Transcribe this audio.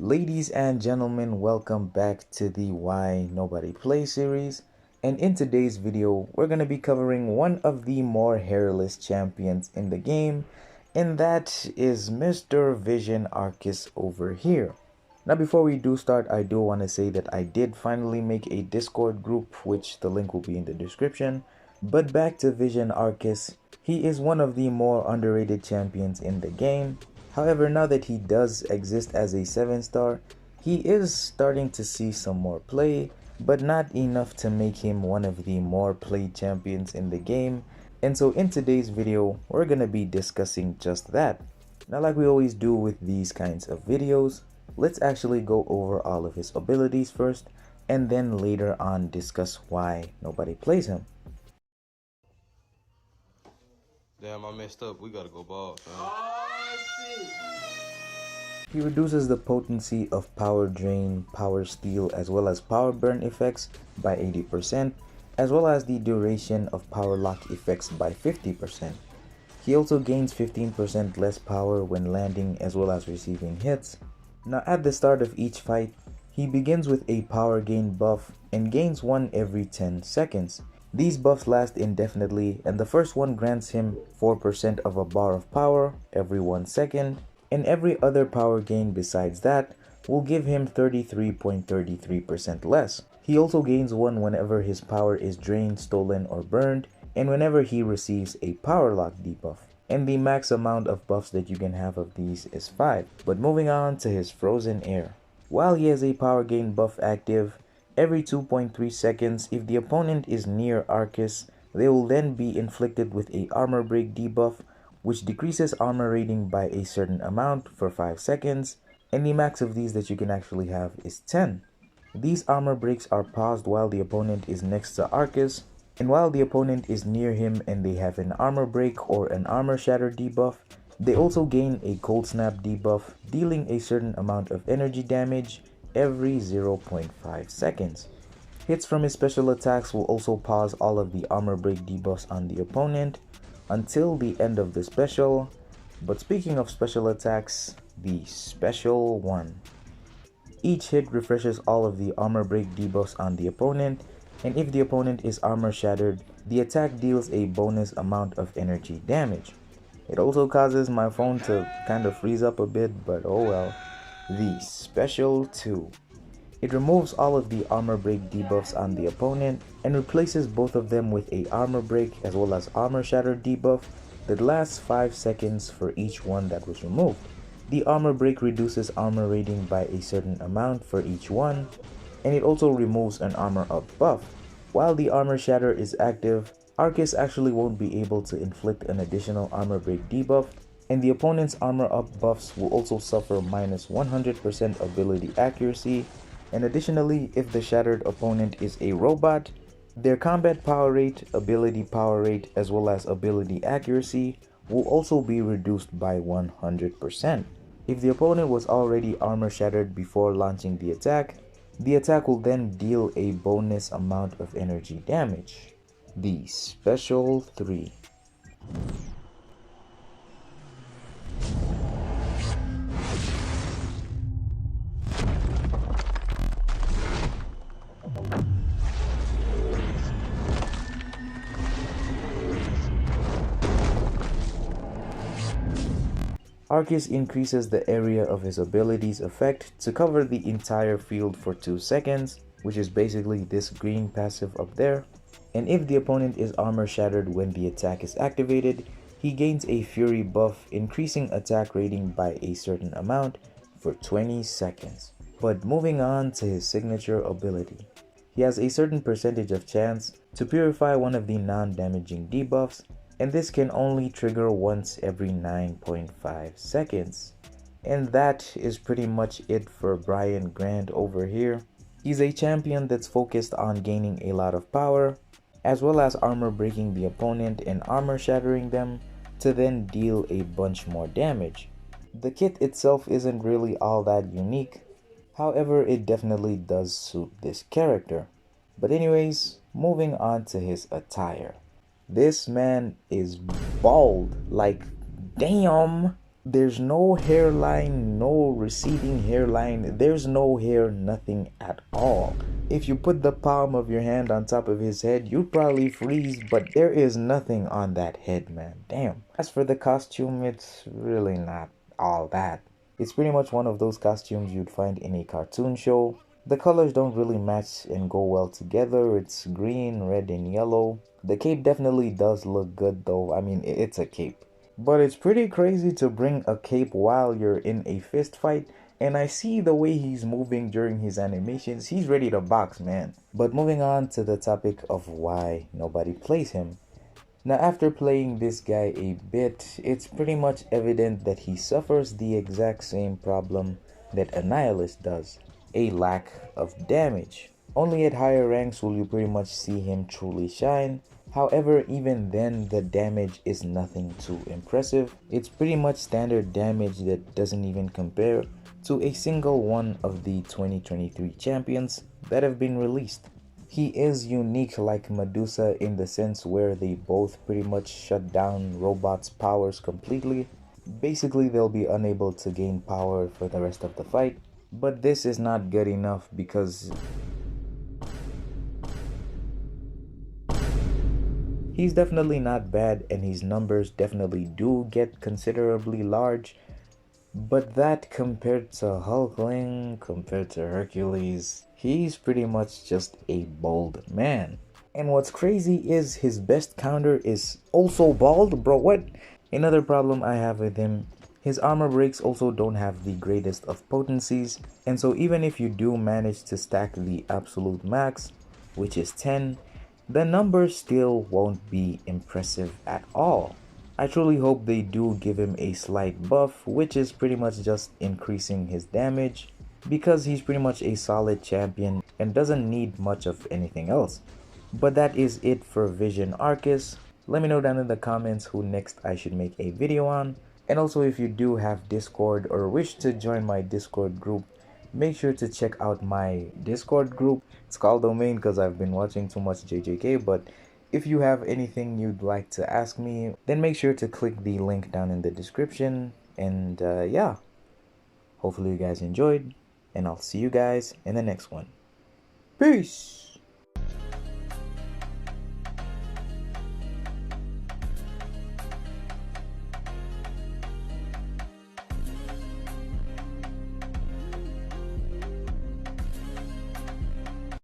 Ladies and gentlemen, welcome back to the Why Nobody Plays series. And in today's video, we're going to be covering one of the more hairless champions in the game, and that is Mr. Vision Aarkus over here. Now before we do start, I do want to say that I did finally make a Discord group, which the link will be in the description. But back to Vision Aarkus, he is one of the more underrated champions in the game. However, now that he does exist as a 7-star, he is starting to see some more play, but not enough to make him one of the more played champions in the game. And so in today's video, we're going to be discussing just that. Now, like we always do with these kinds of videos, let's actually go over all of his abilities first, and then later on discuss why nobody plays him. Damn, I messed up. We gotta go ball, fam. He reduces the potency of power drain, power steal, as well as power burn effects by 80%, as well as the duration of power lock effects by 50%. He also gains 15% less power when landing as well as receiving hits. Now at the start of each fight, he begins with a power gain buff and gains one every 10 seconds. These buffs last indefinitely, and the first one grants him 4% of a bar of power every 1 second, and every other power gain besides that will give him 33.33% less. He also gains one whenever his power is drained, stolen, or burned, and whenever he receives a power lock debuff. And the max amount of buffs that you can have of these is 5. But moving on to his frozen air. While he has a power gain buff active, every 2.3 seconds, if the opponent is near Aarkus, they will then be inflicted with a armor break debuff, which decreases armor rating by a certain amount for 5 seconds, and the max of these that you can actually have is 10. These armor breaks are paused while the opponent is next to Aarkus, and while the opponent is near him and they have an armor break or an armor shatter debuff, they also gain a cold snap debuff, dealing a certain amount of energy damage every 0.5 seconds. Hits from his special attacks will also pause all of the armor break debuffs on the opponent until the end of the special. But speaking of special attacks, the special one. Each hit refreshes all of the armor break debuffs on the opponent, and if the opponent is armor shattered, the attack deals a bonus amount of energy damage. It also causes my phone to kind of freeze up a bit, but oh well. The Special 2. It removes all of the armor break debuffs on the opponent and replaces both of them with a armor break as well as armor shatter debuff that lasts 5 seconds for each one that was removed. The armor break reduces armor rating by a certain amount for each one, and it also removes an armor up buff. While the armor shatter is active, Aarkus actually won't be able to inflict an additional armor break debuff, and the opponent's armor up buffs will also suffer minus 100% ability accuracy, and additionally, if the shattered opponent is a robot, their combat power rate, ability power rate, as well as ability accuracy will also be reduced by 100%. If the opponent was already armor shattered before launching the attack will then deal a bonus amount of energy damage. The Special 3. Aarkus increases the area of his ability's effect to cover the entire field for 2 seconds, which is basically this green passive up there. And if the opponent is armor shattered when the attack is activated, he gains a fury buff, increasing attack rating by a certain amount for 20 seconds. But moving on to his signature ability. He has a certain percentage of chance to purify one of the non-damaging debuffs, and this can only trigger once every 9.5 seconds. And that is pretty much it for Brian Grant over here. He's a champion that's focused on gaining a lot of power, as well as armor breaking the opponent and armor shattering them to then deal a bunch more damage. The kit itself isn't really all that unique, however it definitely does suit this character. But anyways, moving on to his attire. This man is bald, like damn. There's no hairline, no receding hairline, there's no hair, nothing at all. If you put the palm of your hand on top of his head, you'd probably freeze, but there is nothing on that head, man. Damn. As for the costume, it's really not all that. It's pretty much one of those costumes you'd find in a cartoon show. The colors don't really match and go well together. It's green, red, and yellow. The cape definitely does look good though. I mean, it's a cape. But it's pretty crazy to bring a cape while you're in a fist fight. And I see the way he's moving during his animations. He's ready to box, man. But moving on to the topic of why nobody plays him. Now, after playing this guy a bit, it's pretty much evident that he suffers the exact same problem that Annihilus does, a lack of damage. Only at higher ranks will you pretty much see him truly shine. However, even then, the damage is nothing too impressive. It's pretty much standard damage that doesn't even compare to a single one of the 2023 champions that have been released. He is unique like Medusa in the sense where they both pretty much shut down robots' powers completely. Basically, they'll be unable to gain power for the rest of the fight. But this is not good enough because he's definitely not bad and his numbers definitely do get considerably large. But that compared to Hulkling, compared to Hercules, he's pretty much just a bald man. And what's crazy is his best counter is also bald, bro. What? Another problem I have with him, his armor breaks also don't have the greatest of potencies. And so even if you do manage to stack the absolute max, which is 10, the number still won't be impressive at all. I truly hope they do give him a slight buff, which is pretty much just increasing his damage, because he's pretty much a solid champion and doesn't need much of anything else. But that is it for Vision Aarkus. Let me know down in the comments who next I should make a video on. And also, if you do have Discord or wish to join my Discord group, make sure to check out my Discord group. It's called Domain because I've been watching too much JJK, but if you have anything you'd like to ask me, then make sure to click the link down in the description. And yeah, hopefully you guys enjoyed, and I'll see you guys in the next one. Peace!